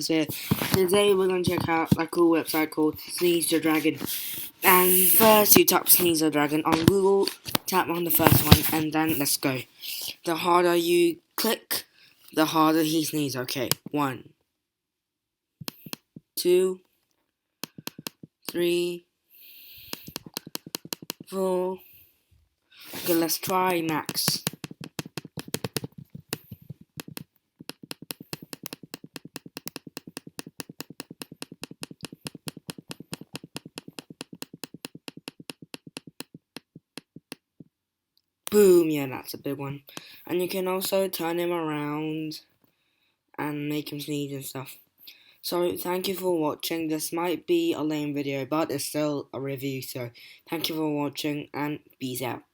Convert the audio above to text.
Zappers here. Today we're going to check out a cool website called Sneeze the Dragon. And first you type Sneeze the Dragon on Google, tap on the first one, and then let's go. The harder you click, the harder he sneezes. Okay, 1, 2, 3, 4. Okay, let's try max. Boom, yeah, that's a big one. And you can also turn him around and make him sneeze and stuff. So thank you for watching. This might be a lame video, but it's still a review, so thank you for watching and peace out.